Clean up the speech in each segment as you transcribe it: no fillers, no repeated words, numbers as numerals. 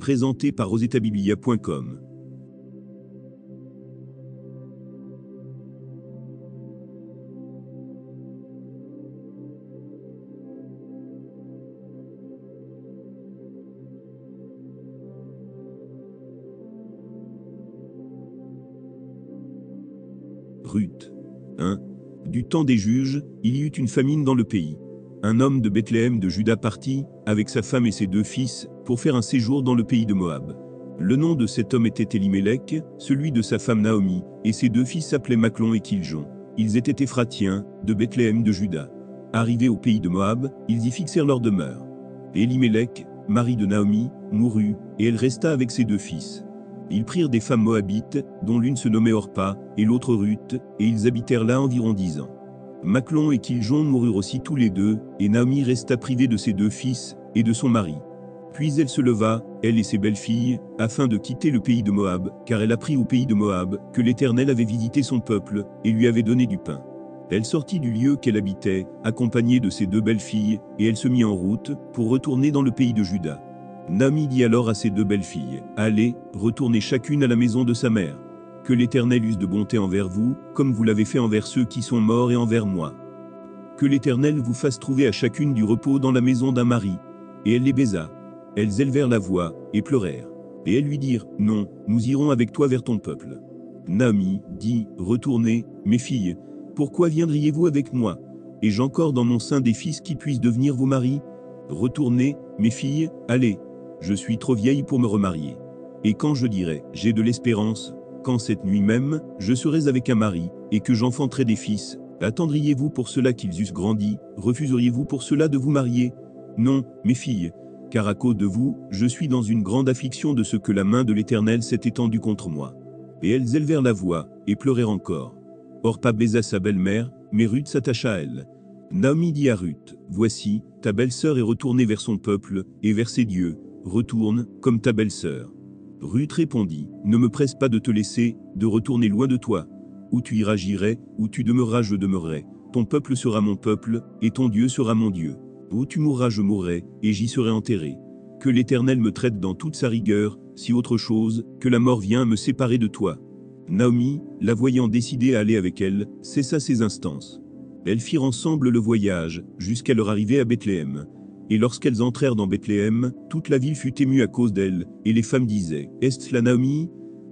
Présenté par rosetabiblia.com. Ruth. 1. Du temps des juges, il y eut une famine dans le pays. Un homme de Bethléem de Juda partit, avec sa femme et ses 2 fils, pour faire un séjour dans le pays de Moab. Le nom de cet homme était Élimélec, celui de sa femme Naomi, et ses 2 fils s'appelaient Machlon et Kiljon. Ils étaient Éphratiens, de Bethléem de Juda. Arrivés au pays de Moab, ils y fixèrent leur demeure. Élimélec, mari de Naomi, mourut, et elle resta avec ses 2 fils. Ils prirent des femmes moabites, dont l'une se nommait Orpa, et l'autre Ruth, et ils habitèrent là environ 10 ans. Machlon et Kiljon moururent aussi tous les 2, et Naomi resta privée de ses 2 fils, et de son mari. Puis elle se leva, elle et ses belles-filles, afin de quitter le pays de Moab, car elle apprit au pays de Moab, que l'Éternel avait visité son peuple, et lui avait donné du pain. Elle sortit du lieu qu'elle habitait, accompagnée de ses 2 belles-filles, et elle se mit en route, pour retourner dans le pays de Juda. Naomi dit alors à ses 2 belles-filles, « Allez, retournez chacune à la maison de sa mère. Que l'Éternel use de bonté envers vous, comme vous l'avez fait envers ceux qui sont morts et envers moi. Que l'Éternel vous fasse trouver à chacune du repos dans la maison d'un mari. » Et elle les baisa. Elles élevèrent la voix, et pleurèrent. Et elles lui dirent, « Non, nous irons avec toi vers ton peuple. » Naomi dit, « Retournez, mes filles, pourquoi viendriez-vous avec moi? Ai-je encore dans mon sein des fils qui puissent devenir vos maris? Retournez, mes filles, allez. Je suis trop vieille pour me remarier. Et quand je dirai, j'ai de l'espérance, quand cette nuit même, je serai avec un mari, et que j'enfanterai des fils, attendriez-vous pour cela qu'ils eussent grandi, refuseriez-vous pour cela de vous marier? Non, mes filles, car à cause de vous, je suis dans une grande affliction de ce que la main de l'Éternel s'est étendue contre moi. Et elles élevèrent la voix, et pleurèrent encore. Orpa baisa sa belle-mère, mais Ruth s'attacha à elle. Naomi dit à Ruth, « Voici, ta belle-sœur est retournée vers son peuple, et vers ses dieux. Retourne, comme ta belle-sœur. » Ruth répondit, « Ne me presse pas de te laisser, de retourner loin de toi. Où tu iras j'irai, où tu demeureras je demeurerai. Ton peuple sera mon peuple, et ton Dieu sera mon Dieu. Où tu mourras je mourrai, et j'y serai enterré. Que l'Éternel me traite dans toute sa rigueur, si autre chose, que la mort vient me séparer de toi. » Naomi, la voyant décidée à aller avec elle, cessa ses instances. Elles firent ensemble le voyage, jusqu'à leur arrivée à Bethléem. Et lorsqu'elles entrèrent dans Bethléem, toute la ville fut émue à cause d'elles, et les femmes disaient, « Est-ce la Naomi ?»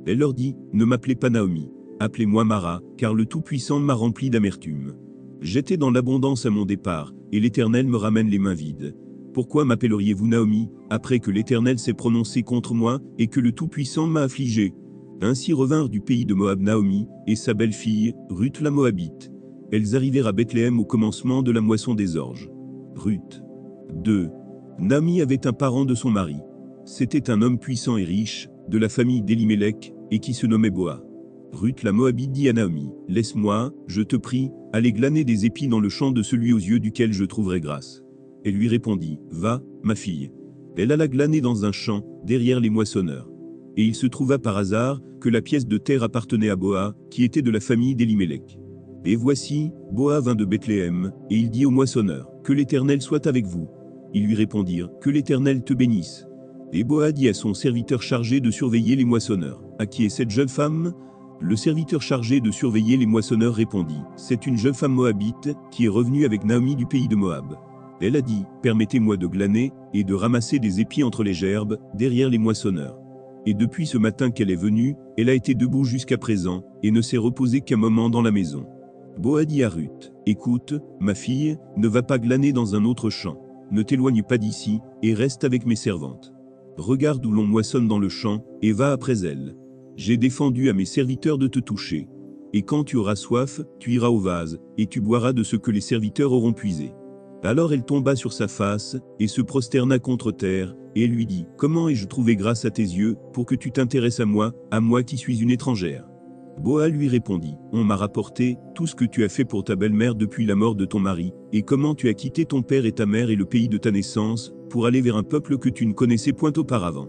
Elle leur dit, « Ne m'appelez pas Naomi, appelez-moi Mara, car le Tout-Puissant m'a rempli d'amertume. J'étais dans l'abondance à mon départ, et l'Éternel me ramène les mains vides. Pourquoi m'appelleriez-vous Naomi, après que l'Éternel s'est prononcé contre moi, et que le Tout-Puissant m'a affligé ?» Ainsi revinrent du pays de Moab Naomi, et sa belle-fille, Ruth la Moabite. Elles arrivèrent à Bethléem au commencement de la moisson des orges. Ruth. 2. Naomi avait un parent de son mari. C'était un homme puissant et riche, de la famille d'Élimélec, et qui se nommait Boa. Ruth la Moabite dit à Naomi, « Laisse-moi, je te prie, aller glaner des épis dans le champ de celui aux yeux duquel je trouverai grâce. » Elle lui répondit, « Va, ma fille. » Elle alla glaner dans un champ, derrière les moissonneurs. Et il se trouva par hasard que la pièce de terre appartenait à Boa, qui était de la famille d'Élimélec. Et voici, Boa vint de Bethléem, et il dit aux moissonneurs, « Que l'Éternel soit avec vous. » Ils lui répondirent, « Que l'Éternel te bénisse. » Et Boa dit à son serviteur chargé de surveiller les moissonneurs, « À qui est cette jeune femme ?» Le serviteur chargé de surveiller les moissonneurs répondit, « C'est une jeune femme moabite, qui est revenue avec Naomi du pays de Moab. » Elle a dit, « Permettez-moi de glaner, et de ramasser des épis entre les gerbes, derrière les moissonneurs. » Et depuis ce matin qu'elle est venue, elle a été debout jusqu'à présent, et ne s'est reposée qu'un moment dans la maison. Boa dit à Ruth, « Écoute, ma fille, ne va pas glaner dans un autre champ. Ne t'éloigne pas d'ici, et reste avec mes servantes. Regarde où l'on moissonne dans le champ, et va après elles. J'ai défendu à mes serviteurs de te toucher. Et quand tu auras soif, tu iras au vase, et tu boiras de ce que les serviteurs auront puisé. » Alors elle tomba sur sa face, et se prosterna contre terre, et elle lui dit, « Comment ai-je trouvé grâce à tes yeux, pour que tu t'intéresses à moi qui suis une étrangère ?» Boa lui répondit, « On m'a rapporté tout ce que tu as fait pour ta belle-mère depuis la mort de ton mari, et comment tu as quitté ton père et ta mère et le pays de ta naissance, pour aller vers un peuple que tu ne connaissais point auparavant.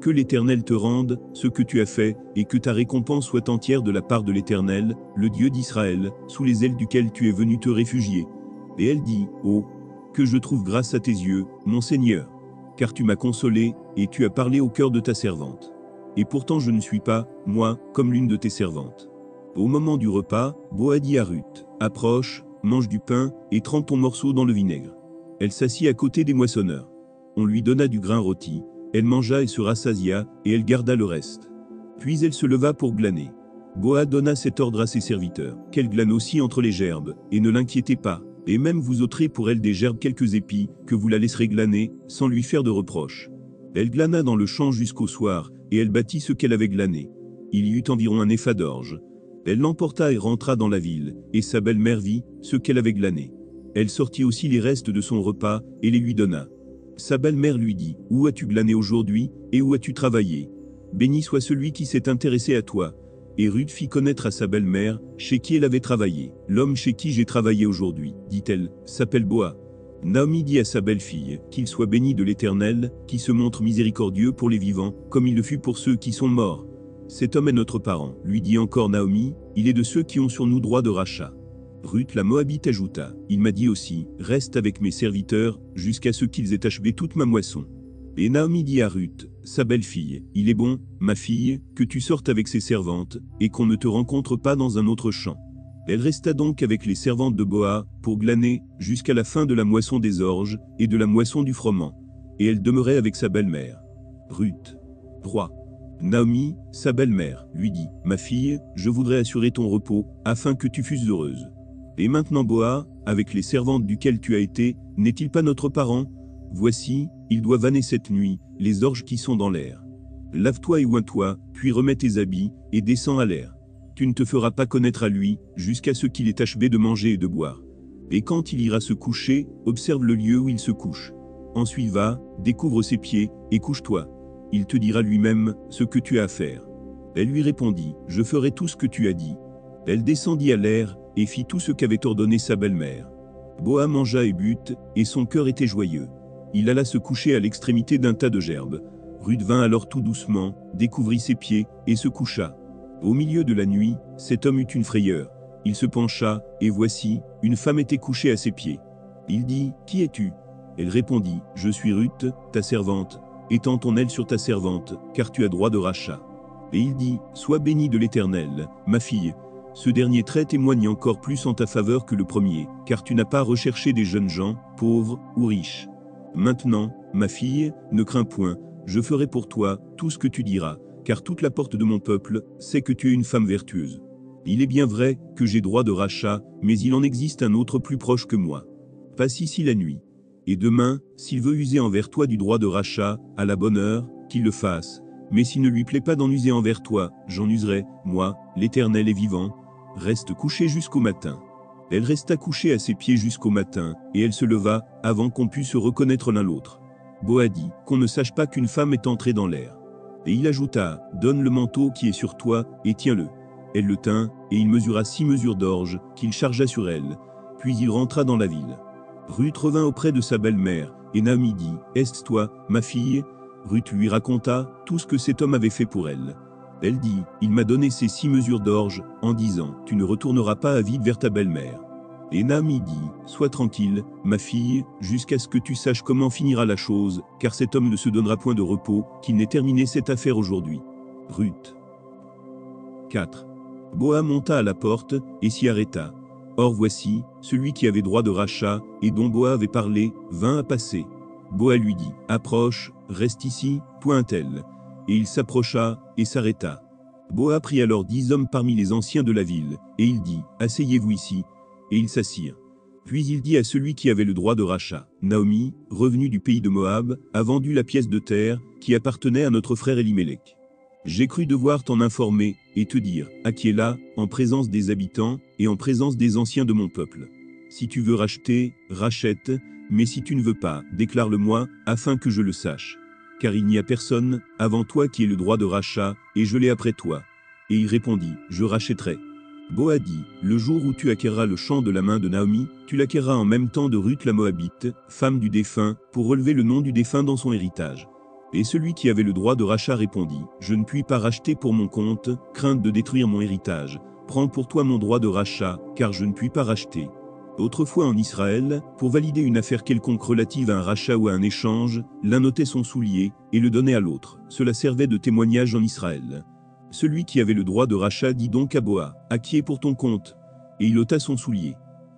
Que l'Éternel te rende ce que tu as fait, et que ta récompense soit entière de la part de l'Éternel, le Dieu d'Israël, sous les ailes duquel tu es venu te réfugier. » Et elle dit, « Oh, que je trouve grâce à tes yeux, mon Seigneur. car tu m'as consolé, et tu as parlé au cœur de ta servante. Et pourtant je ne suis pas, moi, comme l'une de tes servantes. Au moment du repas, Boaz dit à Ruth, approche, mange du pain, et trempe ton morceau dans le vinaigre. Elle s'assit à côté des moissonneurs. On lui donna du grain rôti, elle mangea et se rassasia, et elle garda le reste. Puis elle se leva pour glaner. Boaz donna cet ordre à ses serviteurs, qu'elle glane aussi entre les gerbes, et ne l'inquiétez pas, et même vous ôterez pour elle des gerbes quelques épis, que vous la laisserez glaner, sans lui faire de reproche. Elle glana dans le champ jusqu'au soir, et elle bâtit ce qu'elle avait glané. Il y eut environ un épha d'orge. Elle l'emporta et rentra dans la ville, et sa belle-mère vit ce qu'elle avait glané. Elle sortit aussi les restes de son repas, et les lui donna. Sa belle-mère lui dit, où as-tu glané aujourd'hui, et où as-tu travaillé? Béni soit celui qui s'est intéressé à toi. Et Ruth fit connaître à sa belle-mère, chez qui elle avait travaillé. L'homme chez qui j'ai travaillé aujourd'hui, dit-elle, s'appelle Boaz. Naomi dit à sa belle-fille, qu'il soit béni de l'Éternel, qui se montre miséricordieux pour les vivants, comme il le fut pour ceux qui sont morts. Cet homme est notre parent, lui dit encore Naomi, il est de ceux qui ont sur nous droit de rachat. Ruth la Moabite ajouta, il m'a dit aussi, reste avec mes serviteurs, jusqu'à ce qu'ils aient achevé toute ma moisson. Et Naomi dit à Ruth, sa belle-fille, il est bon, ma fille, que tu sortes avec ses servantes, et qu'on ne te rencontre pas dans un autre champ. Elle resta donc avec les servantes de Boaz, pour glaner, jusqu'à la fin de la moisson des orges, et de la moisson du froment. Et elle demeurait avec sa belle-mère. Ruth. 3. Naomi, sa belle-mère, lui dit, ma fille, je voudrais assurer ton repos, afin que tu fusses heureuse. Et maintenant Boaz, avec les servantes duquel tu as été, n'est-il pas notre parent? Voici, il doit vanner cette nuit, les orges qui sont dans l'air. Lave-toi et oins-toi, puis remets tes habits, et descends à l'air. Tu ne te feras pas connaître à lui, jusqu'à ce qu'il ait achevé de manger et de boire. Et quand il ira se coucher, observe le lieu où il se couche. Ensuite va, découvre ses pieds, et couche-toi. Il te dira lui-même ce que tu as à faire. Elle lui répondit, je ferai tout ce que tu as dit. Elle descendit à l'air, et fit tout ce qu'avait ordonné sa belle-mère. Boaz mangea et but, et son cœur était joyeux. Il alla se coucher à l'extrémité d'un tas de gerbes. Ruth vint alors tout doucement, découvrit ses pieds, et se coucha. Au milieu de la nuit, cet homme eut une frayeur. Il se pencha, et voici, une femme était couchée à ses pieds. Il dit, qui es-tu? Elle répondit, je suis Ruth, ta servante. Étends ton aile sur ta servante, car tu as droit de rachat. Et il dit, sois bénie de l'Éternel, ma fille. Ce dernier trait témoigne encore plus en ta faveur que le premier, car tu n'as pas recherché des jeunes gens, pauvres ou riches. Maintenant, ma fille, ne crains point, je ferai pour toi tout ce que tu diras, car toute la porte de mon peuple sait que tu es une femme vertueuse. Il est bien vrai que j'ai droit de rachat, mais il en existe un autre plus proche que moi. Passe ici la nuit. Et demain, s'il veut user envers toi du droit de rachat, à la bonne heure, qu'il le fasse. Mais s'il ne lui plaît pas d'en user envers toi, j'en userai, moi, l'Éternel est vivant. Reste couché jusqu'au matin. Elle resta couchée à ses pieds jusqu'au matin, et elle se leva, avant qu'on pût se reconnaître l'un l'autre. Boaz dit, qu'on ne sache pas qu'une femme est entrée dans l'air. Et il ajouta, donne le manteau qui est sur toi, et tiens-le. Elle le tint, et il mesura 6 mesures d'orge, qu'il chargea sur elle. Puis il rentra dans la ville. Ruth revint auprès de sa belle-mère, et Naomi dit, est-ce toi, ma fille? Ruth lui raconta tout ce que cet homme avait fait pour elle. Elle dit, il m'a donné ces 6 mesures d'orge, en disant, tu ne retourneras pas à vide vers ta belle-mère. Et Naomi dit, sois tranquille, ma fille, jusqu'à ce que tu saches comment finira la chose, car cet homme ne se donnera point de repos, qu'il n'ait terminé cette affaire aujourd'hui. Ruth. 4. Boaz monta à la porte, et s'y arrêta. Or voici, celui qui avait droit de rachat, et dont Boaz avait parlé, vint à passer. Boaz lui dit, approche, reste ici, pointe-t-elle. Et il s'approcha, et s'arrêta. Boaz prit alors 10 hommes parmi les anciens de la ville, et il dit, asseyez-vous ici. Et ils s'assirent. Puis il dit à celui qui avait le droit de rachat, Naomi, revenue du pays de Moab, a vendu la pièce de terre, qui appartenait à notre frère Élimélec. J'ai cru devoir t'en informer, et te dire, à qui est là, en présence des habitants, et en présence des anciens de mon peuple. Si tu veux racheter, rachète, mais si tu ne veux pas, déclare-le-moi, afin que je le sache. Car il n'y a personne, avant toi qui ait le droit de rachat, et je l'ai après toi. Et il répondit, je rachèterai. Boaz dit, le jour où tu acquerras le champ de la main de Naomi, tu l'acquerras en même temps de Ruth la Moabite, femme du défunt, pour relever le nom du défunt dans son héritage. Et celui qui avait le droit de rachat répondit, je ne puis pas racheter pour mon compte, crainte de détruire mon héritage. Prends pour toi mon droit de rachat, car je ne puis pas racheter. Autrefois en Israël, pour valider une affaire quelconque relative à un rachat ou à un échange, l'un ôtait son soulier et le donnait à l'autre. Cela servait de témoignage en Israël. Celui qui avait le droit de rachat dit donc à Boa, « Acquiers pour ton compte ?» Et il ôta son soulier.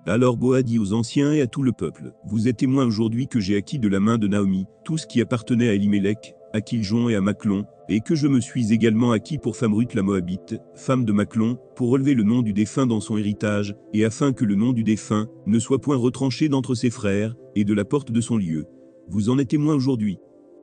Alors Boa dit aux anciens et à tout le peuple, « Vous êtes témoins aujourd'hui que j'ai acquis de la main de Naomi tout ce qui appartenait à Elimelech, à Kiljon et à Maclon, et que je me suis également acquis pour femme Ruth la Moabite, femme de Maclon, pour relever le nom du défunt dans son héritage, et afin que le nom du défunt ne soit point retranché d'entre ses frères, et de la porte de son lieu. Vous en êtes témoins aujourd'hui. »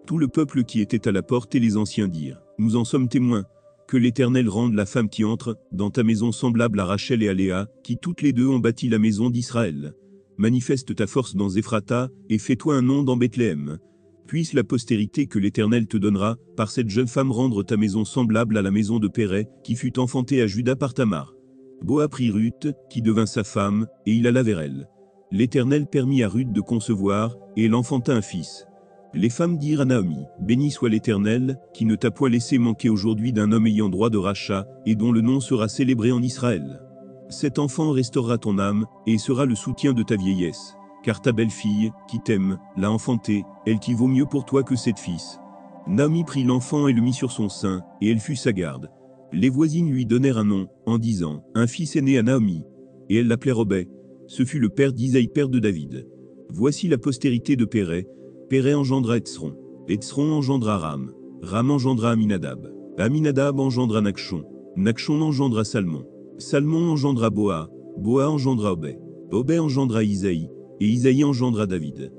Tout le peuple qui était à la porte et les anciens dirent, « Nous en sommes témoins. Que l'Éternel rende la femme qui entre dans ta maison semblable à Rachel et à Léa, qui toutes les deux ont bâti la maison d'Israël. Manifeste ta force dans Éphrata, et fais-toi un nom dans Bethléem. Puisse la postérité que l'Éternel te donnera, par cette jeune femme rendre ta maison semblable à la maison de Pérez, qui fut enfantée à Juda par Tamar. » Boa prit Ruth, qui devint sa femme, et il alla vers elle. L'Éternel permit à Ruth de concevoir, et elle enfanta un fils. Les femmes dirent à Naomi, « Béni soit l'Éternel, qui ne t'a point laissé manquer aujourd'hui d'un homme ayant droit de rachat, et dont le nom sera célébré en Israël. Cet enfant restaurera ton âme, et sera le soutien de ta vieillesse. Car ta belle-fille, qui t'aime, l'a enfanté, elle qui vaut mieux pour toi que 7 fils. » Naomi prit l'enfant et le mit sur son sein, et elle fut sa garde. Les voisines lui donnèrent un nom, en disant, « Un fils est né à Naomi. » Et elle l'appelait Robé. Ce fut le père d'Isaïe, père de David. Voici la postérité de Pérez. Pérez engendra Etzron. Etzron engendra Ram. Ram engendra Aminadab. Aminadab engendra Nachshon. Nachshon engendra Salmon. Salmon engendra Boa. Boa engendra Obé. Obé engendra Isaïe. Et Isaïe engendra David.